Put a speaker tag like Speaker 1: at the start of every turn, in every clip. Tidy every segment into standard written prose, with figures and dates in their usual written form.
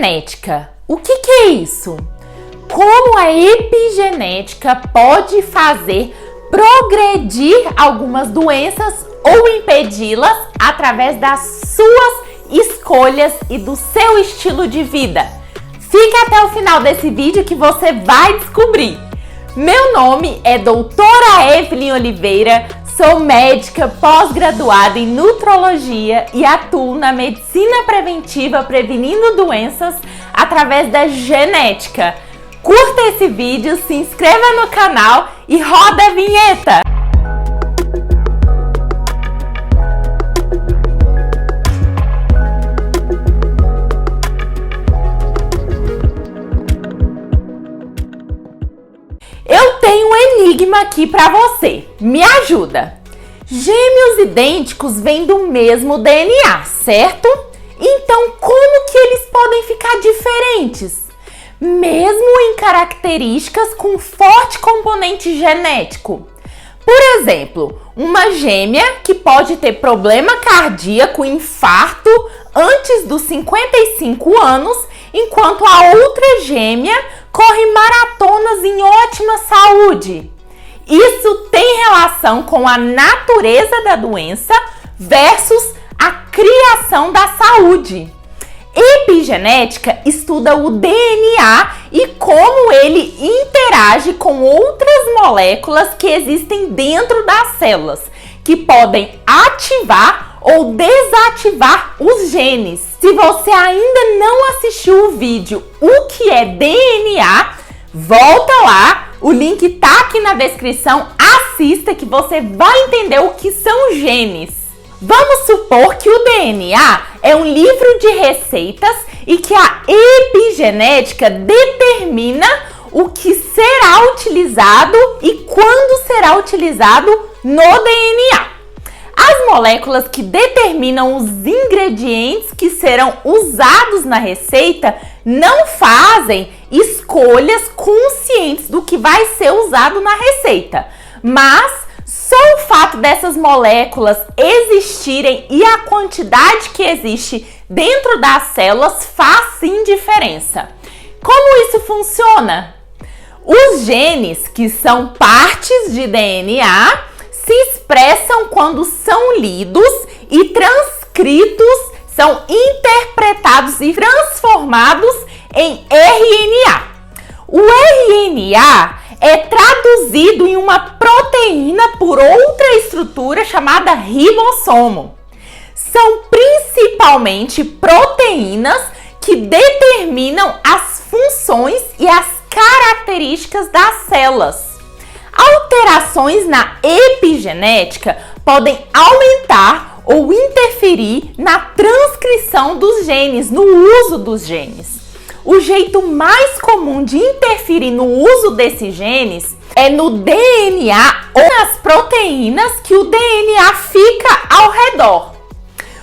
Speaker 1: Epigenética. O que é isso? Como a epigenética pode fazer progredir algumas doenças ou impedi-las através das suas escolhas e do seu estilo de vida? Fique até o final desse vídeo que você vai descobrir. Meu nome é Doutora Evelyn Oliveira, sou médica pós-graduada em nutrologia e atuo na medicina preventiva prevenindo doenças através da genética. Curta esse vídeo, se inscreva no canal e roda a vinheta! Eu tenho um enigma aqui para você. Me ajuda! Gêmeos idênticos vêm do mesmo DNA, certo? Então, como que eles podem ficar diferentes? Mesmo em características com forte componente genético. Por exemplo, uma gêmea que pode ter problema cardíaco, infarto antes dos 55 anos, enquanto a outra gêmea corre maratonas em ótima saúde. Isso tem relação com a natureza da doença versus a criação da saúde. Epigenética estuda o DNA e como ele interage com outras moléculas que existem dentro das células, que podem ativar ou desativar os genes. Se você ainda não assistiu o vídeo O que é DNA, volta lá, o link tá aqui na descrição, assista que você vai entender o que são genes. Vamos supor que o DNA é um livro de receitas e que a epigenética determina o que será utilizado e quando será utilizado no DNA. As moléculas que determinam os ingredientes que serão usados na receita não fazem escolhas conscientes do que vai ser usado na receita, mas só o fato dessas moléculas existirem e a quantidade que existe dentro das células faz sim diferença. Como isso funciona? Os genes, que são partes de DNA, se expressam quando são lidos e transcritos, são interpretados e transformados em RNA. O RNA é traduzido em uma proteína por outra estrutura chamada ribossomo. São principalmente proteínas que determinam as funções e as características das células. Alterações na epigenética podem aumentar ou interferir na transcrição dos genes, no uso dos genes. O jeito mais comum de interferir no uso desses genes é no DNA ou nas proteínas que o DNA fica ao redor.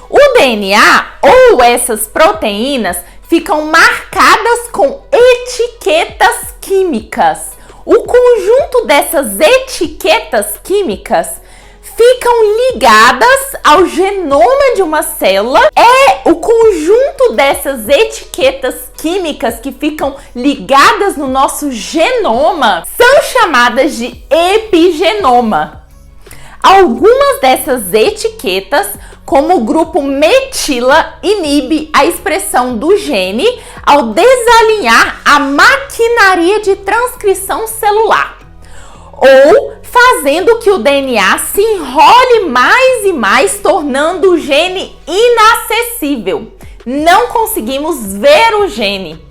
Speaker 1: O DNA ou essas proteínas ficam marcadas com etiquetas químicas. O conjunto dessas etiquetas químicas ficam ligadas ao genoma de uma célula. O conjunto dessas etiquetas químicas que ficam ligadas no nosso genoma são chamadas de epigenoma. Algumas dessas etiquetas, como o grupo metila, inibe a expressão do gene ao desalinhar a maquinaria de transcrição celular, ou fazendo que o DNA se enrole mais e mais, tornando o gene inacessível. Não conseguimos ver o gene.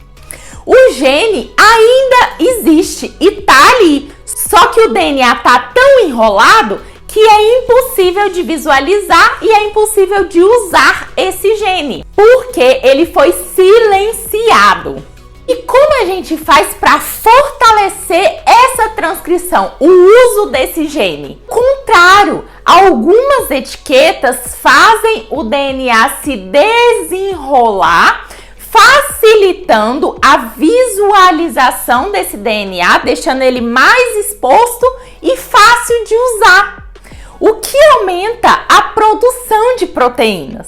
Speaker 1: O gene ainda existe e tá ali, só que o DNA tá tão enrolado que é impossível de visualizar e é impossível de usar esse gene, porque ele foi silenciado. E como a gente faz para fortalecer essa transcrição, o uso desse gene? Contrário, algumas etiquetas fazem o DNA se desenrolar, facilitando a visualização desse DNA, deixando ele mais exposto e fácil de usar, o que aumenta a produção de proteínas.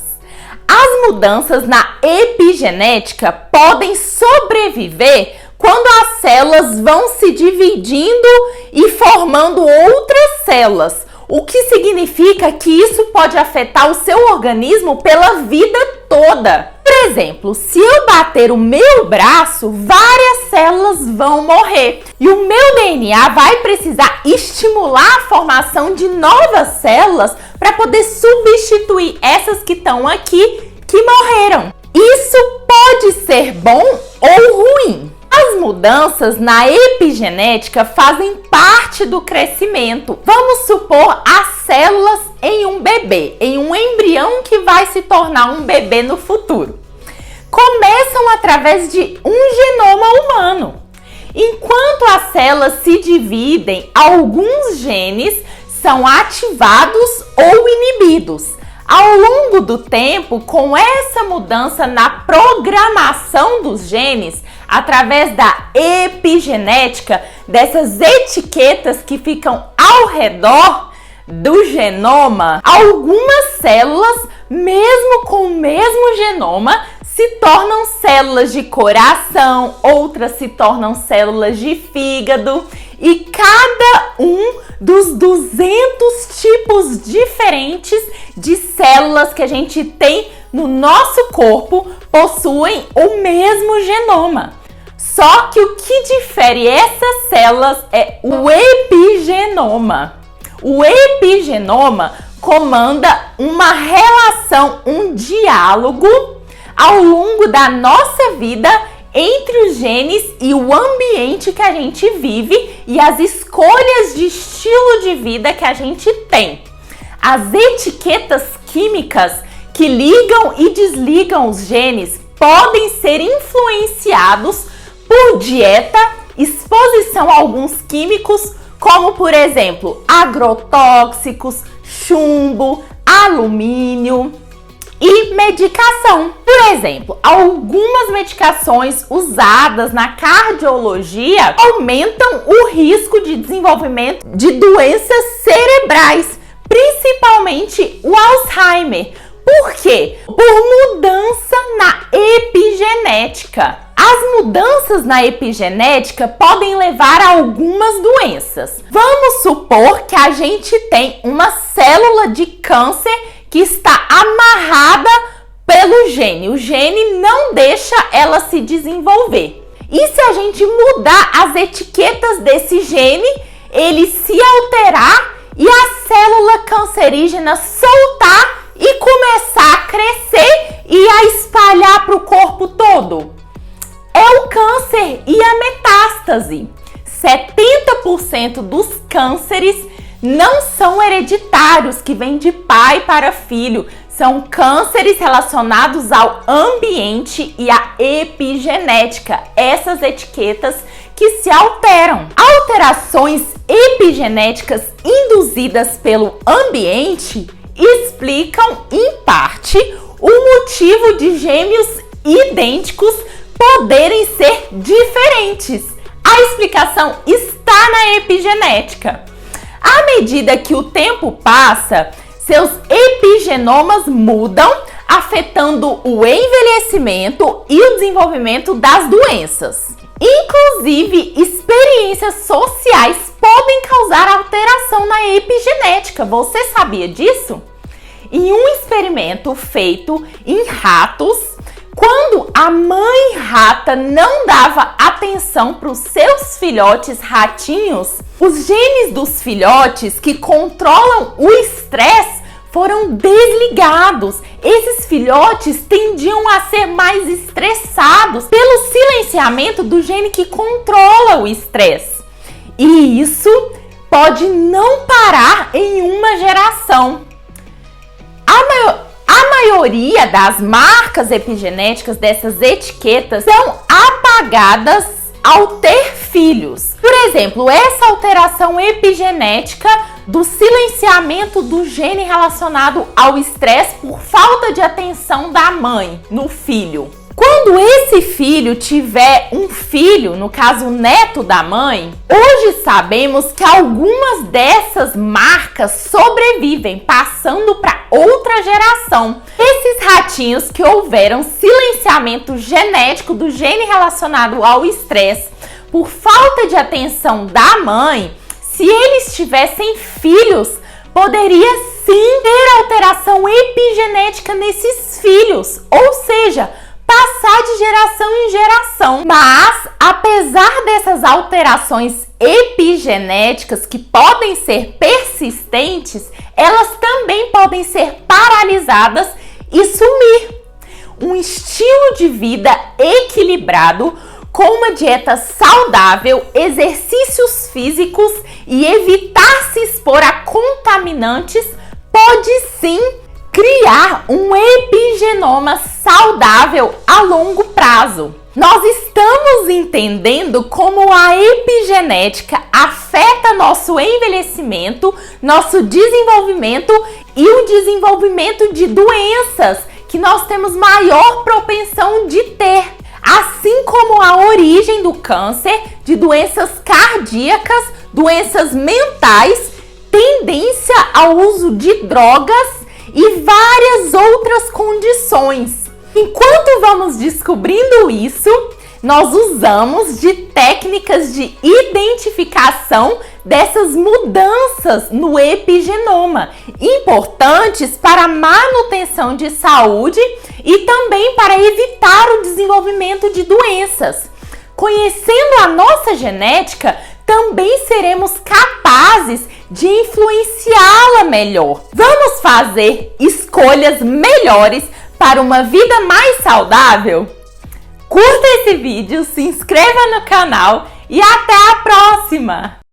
Speaker 1: As mudanças na epigenética podem sobreviver quando as células vão se dividindo e formando outras células, o que significa que isso pode afetar o seu organismo pela vida toda. Por exemplo, se eu bater o meu braço, várias células vão morrer e o meu DNA vai precisar estimular a formação de novas células para poder substituir essas que estão aqui que morreram. Isso pode ser bom ou ruim. As mudanças na epigenética fazem parte do crescimento. Vamos supor as células em um bebê, em um embrião que vai se tornar um bebê no futuro. Começam através de um genoma humano. Enquanto as células se dividem, alguns genes são ativados ou inibidos. Ao longo do tempo, com essa mudança na programação dos genes, através da epigenética, dessas etiquetas que ficam ao redor do genoma, algumas células, mesmo com o mesmo genoma, se tornam células de coração, outras se tornam células de fígado, e cada um dos 200 tipos diferentes de células que a gente tem no nosso corpo possuem o mesmo genoma. Só que o que difere essas células é o epigenoma. O epigenoma comanda uma relação, um diálogo ao longo da nossa vida entre os genes e o ambiente que a gente vive e as escolhas de estilo de vida que a gente tem. As etiquetas químicas que ligam e desligam os genes podem ser influenciados por dieta, exposição a alguns químicos, como por exemplo, agrotóxicos, chumbo, alumínio e medicação. Por exemplo, algumas medicações usadas na cardiologia aumentam o risco de desenvolvimento de doenças cerebrais, principalmente o Alzheimer. Por quê? Por mudança na epigenética. As mudanças na epigenética podem levar a algumas doenças. Vamos supor que a gente tem uma célula de câncer que está amarrada pelo gene. O gene não deixa ela se desenvolver. E se a gente mudar as etiquetas desse gene, ele se alterar e a célula cancerígena soltar e começar a crescer e a espalhar para o corpo todo? É o câncer e a metástase. 70% dos cânceres não são hereditários, que vêm de pai para filho. São cânceres relacionados ao ambiente e à epigenética. Essas etiquetas que se alteram. Alterações epigenéticas induzidas pelo ambiente explicam, em parte, o motivo de gêmeos idênticos poderem ser diferentes. A explicação está na epigenética. À medida que o tempo passa, seus epigenomas mudam, afetando o envelhecimento e o desenvolvimento das doenças. Inclusive, experiências sociais podem causar alteração na epigenética. Você sabia disso? Em um experimento feito em ratos, quando a mãe rata não dava atenção para os seus filhotes ratinhos, os genes dos filhotes que controlam o estresse foram desligados. Esses filhotes tendiam a ser mais estressados pelo silenciamento do gene que controla o estresse. E isso pode não parar em uma geração. A maioria das marcas epigenéticas, dessas etiquetas, são apagadas ao ter filhos. Por exemplo, essa alteração epigenética do silenciamento do gene relacionado ao estresse por falta de atenção da mãe no filho. Quando esse filho tiver um filho, no caso o neto da mãe, hoje sabemos que algumas dessas marcas sobrevivem, passando para outra geração. Esses ratinhos que houveram silenciamento genético do gene relacionado ao estresse por falta de atenção da mãe, se eles tivessem filhos, poderia sim ter alteração epigenética nesses filhos, ou seja, passar de geração em geração. Mas, apesar dessas alterações epigenéticas que podem ser persistentes, elas também podem ser paralisadas e sumir. Um estilo de vida equilibrado, com uma dieta saudável, exercícios físicos e evitar se expor a contaminantes, pode sim criar um epigenoma saudável a longo prazo. Nós estamos entendendo como a epigenética afeta nosso envelhecimento, nosso desenvolvimento e o desenvolvimento de doenças que nós temos maior propensão de ter, assim como a origem do câncer, de doenças cardíacas, doenças mentais, tendência ao uso de drogas e várias outras condições. Enquanto vamos descobrindo isso, nós usamos de técnicas de identificação dessas mudanças no epigenoma, importantes para a manutenção de saúde e também para evitar o desenvolvimento de doenças. Conhecendo a nossa genética, também seremos capazes de influenciá-la melhor. Vamos fazer escolhas melhores para uma vida mais saudável? Curta esse vídeo, se inscreva no canal e até a próxima!